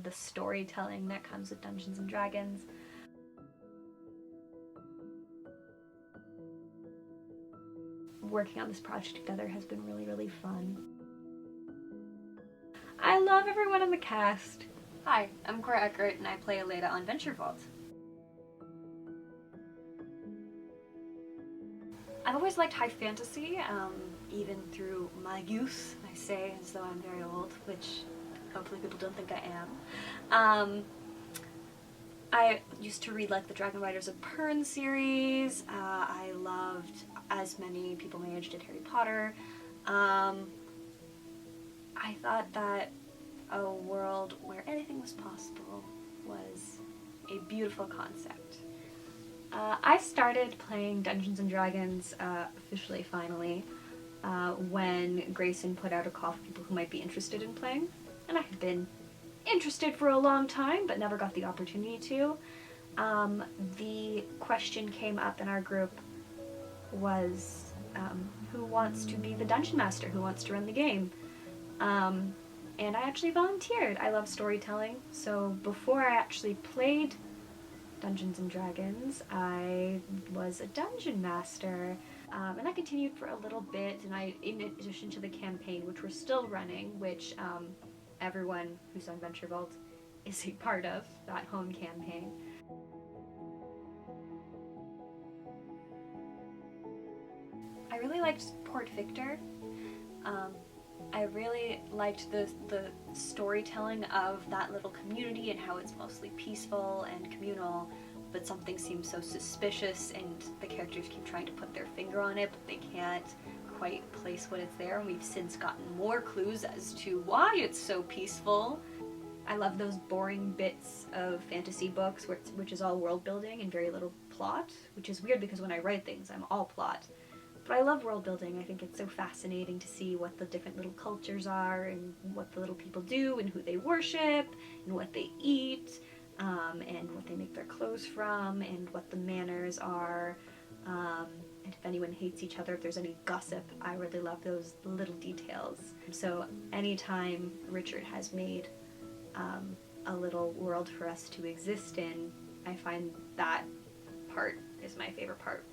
the storytelling that comes with Dungeons and Dragons. Working on this project together has been really, really fun. I love everyone in the cast. Hi, I'm Cora and I play Ilayda on Venture Vault. I've always liked high fantasy, even through my youth. I say as though I'm very old, which hopefully people don't think I am. I used to read like the Dragon Riders of Pern series. I loved, as many people my age did, Harry Potter. I thought that a world where anything was possible was a beautiful concept. I started playing Dungeons and Dragons officially, finally, when Grayson put out a call for people who might be interested in playing, and I had been interested for a long time but never got the opportunity to. The question came up in our group was, who wants to be the Dungeon Master? Who wants to run the game? And I actually volunteered. I love storytelling, so before I actually played Dungeons and Dragons, I was a Dungeon Master, and I continued for a little bit, and in addition to the campaign, which we're still running, which everyone who's on Venture Vault is a part of, that home campaign. I really liked Port Victor. I really liked the storytelling of that little community and how it's mostly peaceful and communal, but something seems so suspicious and the characters keep trying to put their finger on it, but they can't quite place what it's there, and we've since gotten more clues as to why it's so peaceful. I love those boring bits of fantasy books which is all world building and very little plot, which is weird because when I write things I'm all plot. But I love world building. I think it's so fascinating to see what the different little cultures are and what the little people do and who they worship and what they eat, and what they make their clothes from and what the manners are. And if anyone hates each other, if there's any gossip, I really love those little details. So anytime Richard has made a little world for us to exist in, I find that part is my favorite part.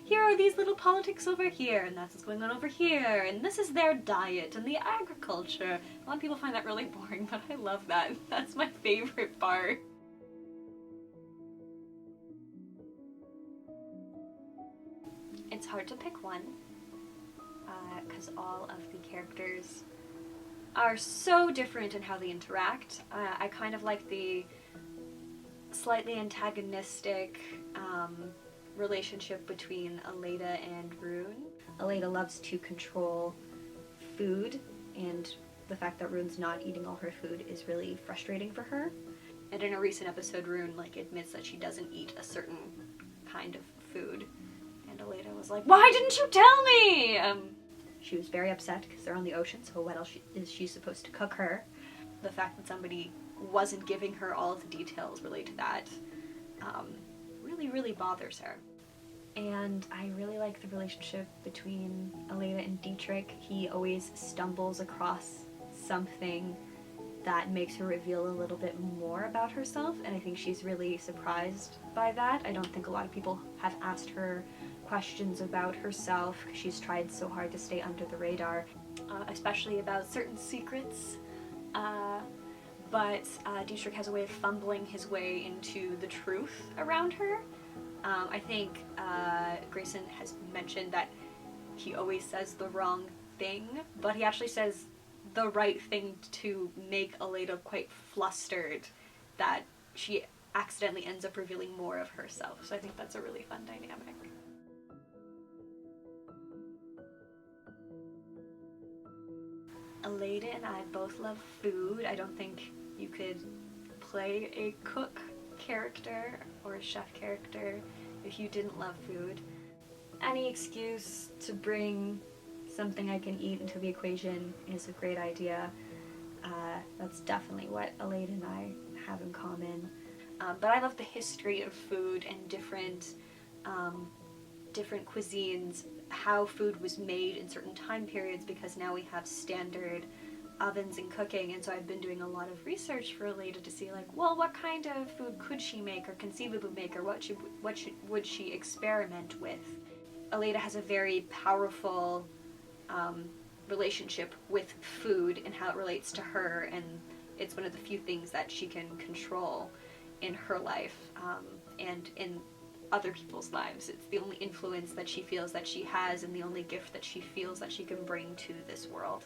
Here are these little politics over here, and that's what's going on over here, and this is their diet and the agriculture. A lot of people find that really boring, but I love that. That's my favorite part. It's hard to pick one, because all of the characters are so different in how they interact. I kind of like the slightly antagonistic relationship between Ilayda and Rune. Ilayda loves to control food, and the fact that Rune's not eating all her food is really frustrating for her. And in a recent episode, Rune admits that she doesn't eat a certain kind of food. And Ilayda was like, "Why didn't you tell me?" She was very upset because they're on the ocean, so what else is she supposed to cook her? The fact that somebody wasn't giving her all of the details related to that really, really bothers her. And I really like the relationship between Ilayda and Dietrich. He always stumbles across something that makes her reveal a little bit more about herself, and I think she's really surprised by that. I don't think a lot of people have asked her questions about herself, because she's tried so hard to stay under the radar, especially about certain secrets. But Dietrich has a way of fumbling his way into the truth around her. I think Grayson has mentioned that he always says the wrong thing, but he actually says the right thing to make Ilayda quite flustered, that she accidentally ends up revealing more of herself. So I think that's a really fun dynamic. Ilayda and I both love food. I don't think you could play a cook character or a chef character if you didn't love food. Any excuse to bring something I can eat into the equation is a great idea. That's definitely what Ilayda and I have in common. But I love the history of food and different cuisines, how food was made in certain time periods, because now we have standard ovens and cooking, and so I've been doing a lot of research for Ilayda to see, like, well, what kind of food could she make or conceivably make, or would she experiment with. Ilayda has a very powerful relationship with food and how it relates to her, and it's one of the few things that she can control in her life and in other people's lives. It's the only influence that she feels that she has, and the only gift that she feels that she can bring to this world.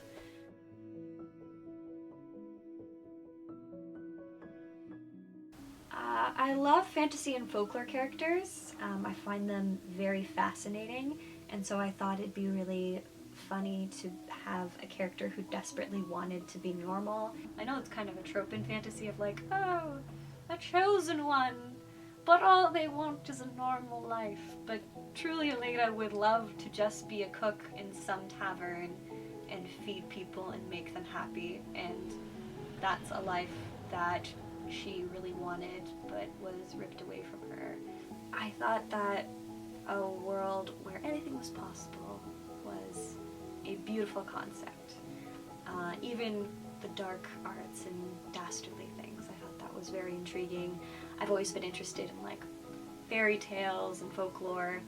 I love fantasy and folklore characters. I find them very fascinating, and so I thought it'd be really funny to have a character who desperately wanted to be normal. I know it's kind of a trope in fantasy of like, oh, a chosen one, but all they want is a normal life. But truly Ilayda would love to just be a cook in some tavern and feed people and make them happy, and that's a life that she really wanted but was ripped away from her. I thought that a world where anything was possible was a beautiful concept. Even the dark arts and dastardly things, I thought that was very intriguing. I've always been interested in like fairy tales and folklore,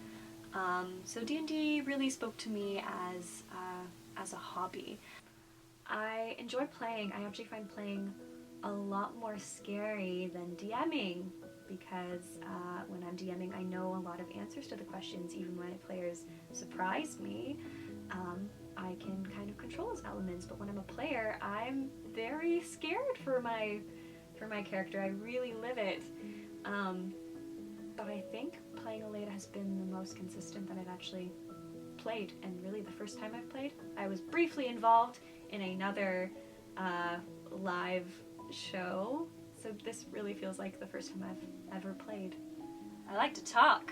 so D&D really spoke to me as a hobby. I enjoy playing. I actually find playing a lot more scary than DMing, because when I'm DMing I know a lot of answers to the questions. Even when players surprise me, I can kind of control those elements, but when I'm a player I'm very scared for my character. I really live it. But I think playing Ilayda has been the most consistent that I've actually played, and really the first time I've played, I was briefly involved in another live show, so this really feels like the first time I've ever played. I like to talk.